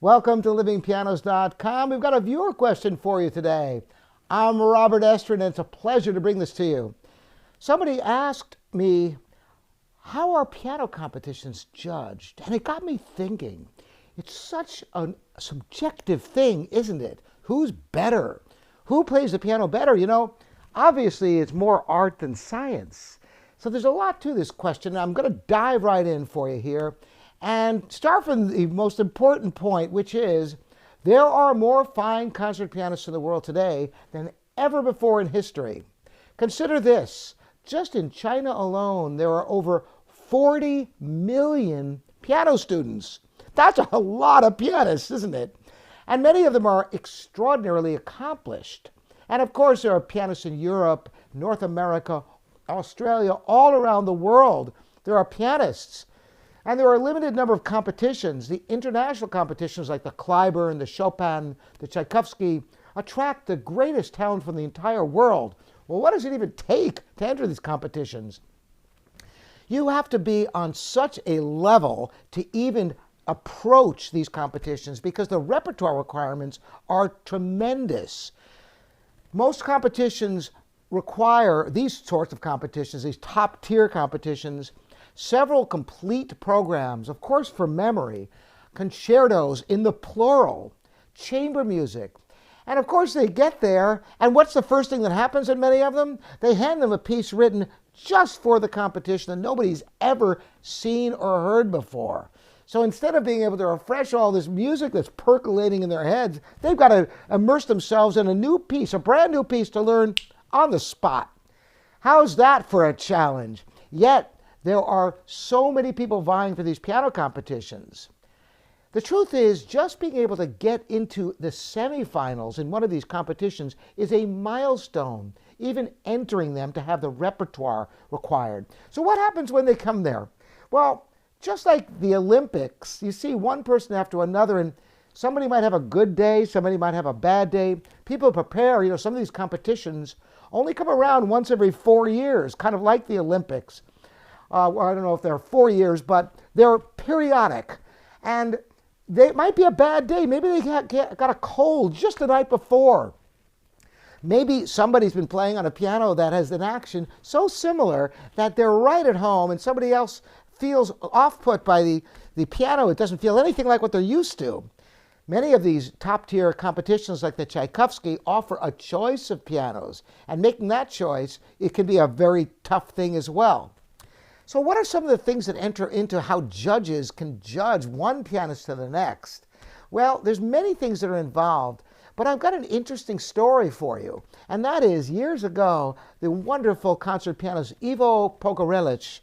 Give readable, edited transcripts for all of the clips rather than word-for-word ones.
Welcome to livingpianos.com. We've got a viewer question for you today. I'm Robert Estrin, and it's a pleasure to bring this to you. Somebody asked me, how are piano competitions judged? And it got me thinking. It's such a subjective thing, isn't it? Who's better? Who plays the piano better? Obviously it's more art than science. So there's a lot to this question. I'm going to dive right in for you here and start from the most important point, which is there are more fine concert pianists in the world today than ever before in history. Consider this. Just in China alone, there are over 40 million piano students. That's a lot of pianists, isn't it? And many of them are extraordinarily accomplished. And of course, there are pianists in Europe, North America, Australia, all around the world. There are pianists. And there are a limited number of competitions. The international competitions like the Kleiber and the Chopin, the Tchaikovsky, attract the greatest talent from the entire world. Well, what does it even take to enter these competitions? You have to be on such a level to even approach these competitions because the repertoire requirements are tremendous. Most competitions require, these sorts of competitions, these top-tier competitions, several complete programs, of course for memory, concertos in the plural, chamber music. And of course they get there, and what's the first thing that happens in many of them? They hand them a piece written just for the competition that nobody's ever seen or heard before. So instead of being able to refresh all this music that's percolating in their heads, they've got to immerse themselves in a new piece, a brand new piece to learn on the spot. How's that for a challenge? Yet, there are so many people vying for these piano competitions. The truth is, just being able to get into the semifinals in one of these competitions is a milestone, even entering them to have the repertoire required. So what happens when they come there? Well, just like the Olympics, you see one person after another, and somebody might have a good day, somebody might have a bad day. People prepare, some of these competitions only come around once every 4 years, kind of like the Olympics. Well, I don't know if they're 4 years, but they're periodic. And they might be a bad day. Maybe they got a cold just the night before. Maybe somebody's been playing on a piano that has an action so similar that they're right at home and somebody else feels off-put by the piano. It doesn't feel anything like what they're used to. Many of these top-tier competitions like the Tchaikovsky offer a choice of pianos. And making that choice, it can be a very tough thing as well. So what are some of the things that enter into how judges can judge one pianist to the next? Well, there's many things that are involved, but I've got an interesting story for you. And that is, years ago, the wonderful concert pianist Ivo Pogorelic,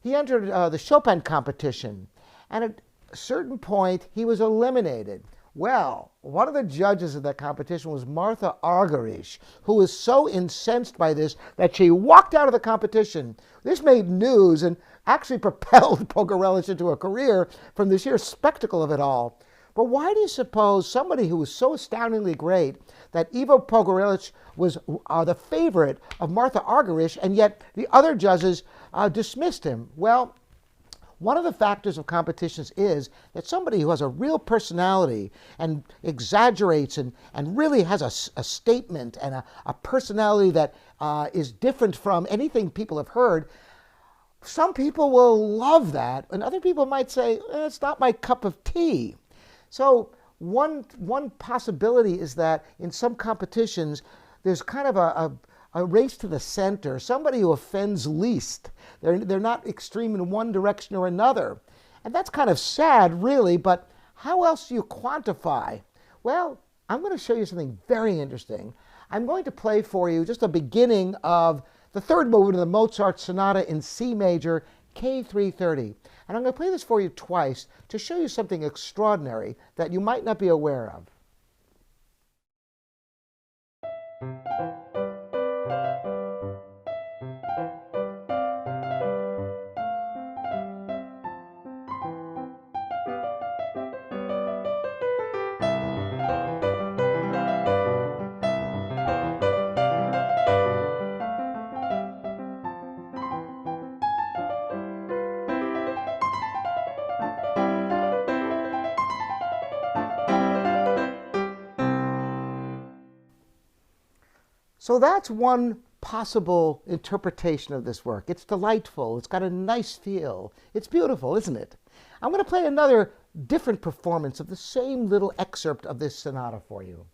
he entered the Chopin competition. And at a certain point, he was eliminated. Well, one of the judges of that competition was Martha Argerich, who was so incensed by this that she walked out of the competition. This made news and actually propelled Pogorelic into a career from the sheer spectacle of it all. But why do you suppose somebody who was so astoundingly great that Ivo Pogorelic was the favorite of Martha Argerich, and yet the other judges dismissed him? Well, one of the factors of competitions is that somebody who has a real personality and exaggerates and really has a statement and a personality that is different from anything people have heard, some people will love that, and other people might say, it's not my cup of tea. So one possibility is that in some competitions, there's kind of a race to the center, somebody who offends least. They're not extreme in one direction or another. And that's kind of sad, really, but how else do you quantify? Well, I'm going to show you something very interesting. I'm going to play for you just a beginning of the third movement of the Mozart Sonata in C major, K330. And I'm going to play this for you twice to show you something extraordinary that you might not be aware of. So that's one possible interpretation of this work. It's delightful. It's got a nice feel. It's beautiful, isn't it? I'm going to play another different performance of the same little excerpt of this sonata for you.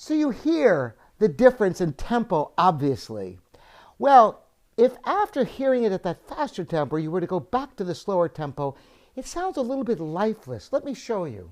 So you hear the difference in tempo, obviously. Well, if after hearing it at that faster tempo, you were to go back to the slower tempo, it sounds a little bit lifeless. Let me show you.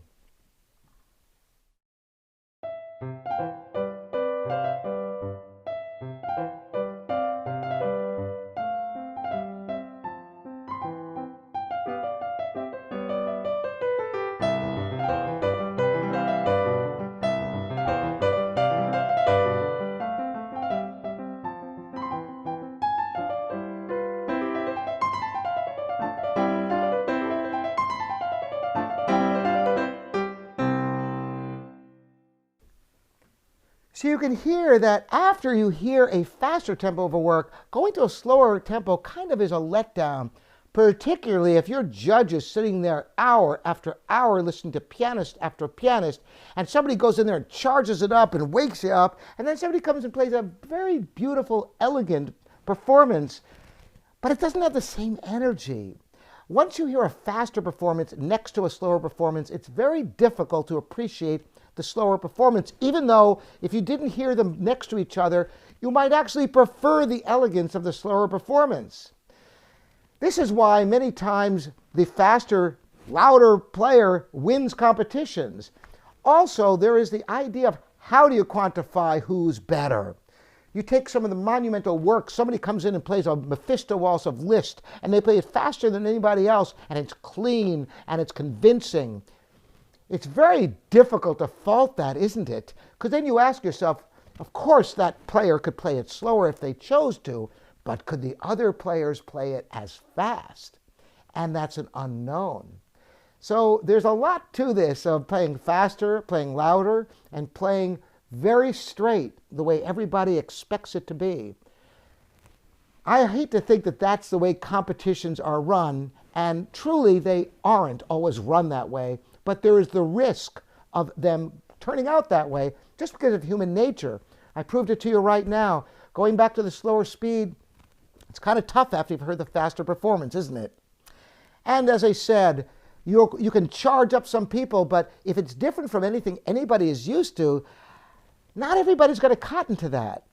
So you can hear that after you hear a faster tempo of a work, going to a slower tempo kind of is a letdown, particularly if your judge is sitting there hour after hour listening to pianist after pianist, and somebody goes in there and charges it up and wakes you up, and then somebody comes and plays a very beautiful, elegant performance, but it doesn't have the same energy. Once you hear a faster performance next to a slower performance, it's very difficult to appreciate the slower performance, even though if you didn't hear them next to each other, you might actually prefer the elegance of the slower performance. This is why many times the faster, louder player wins competitions. Also, there is the idea of how do you quantify who's better? You take some of the monumental works, somebody comes in and plays a Mephisto waltz of Liszt, and they play it faster than anybody else, and it's clean, and it's convincing. It's very difficult to fault that, isn't it? Because then you ask yourself, of course that player could play it slower if they chose to, but could the other players play it as fast? And that's an unknown. So there's a lot to this of playing faster, playing louder, and playing very straight, the way everybody expects it to be. I hate to think that that's the way competitions are run, and truly they aren't always run that way. But there is the risk of them turning out that way just because of human nature. I proved it to you right now. Going back to the slower speed, it's kind of tough after you've heard the faster performance, isn't it? And as I said, you can charge up some people, but if it's different from anything anybody is used to, not everybody's going to cotton to that.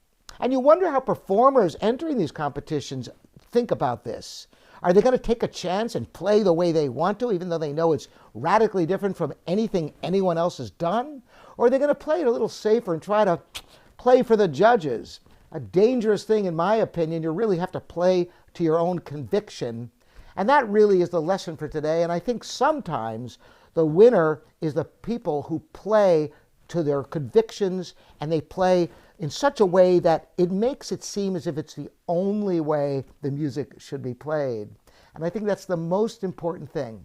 And you wonder how performers entering these competitions think about this. Are they going to take a chance and play the way they want to, even though they know it's radically different from anything anyone else has done? Or are they going to play it a little safer and try to play for the judges? A dangerous thing, in my opinion. You really have to play to your own conviction. And that really is the lesson for today. And I think sometimes the winner is the people who play to their convictions, and they play in such a way that it makes it seem as if it's the only way the music should be played. And I think that's the most important thing.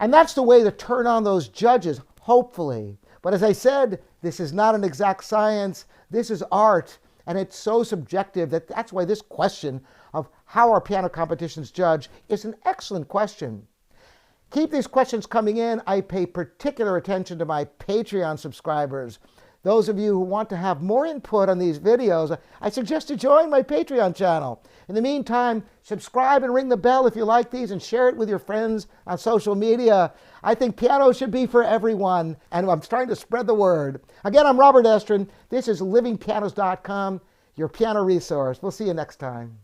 And that's the way to turn on those judges, hopefully. But as I said, this is not an exact science. This is art, and it's so subjective that that's why this question of how are piano competitions judged is an excellent question. Keep these questions coming in. I pay particular attention to my Patreon subscribers. Those of you who want to have more input on these videos, I suggest you join my Patreon channel. In the meantime, subscribe and ring the bell if you like these, and share it with your friends on social media. I think piano should be for everyone, and I'm trying to spread the word. Again, I'm Robert Estrin. This is livingpianos.com, your piano resource. We'll see you next time.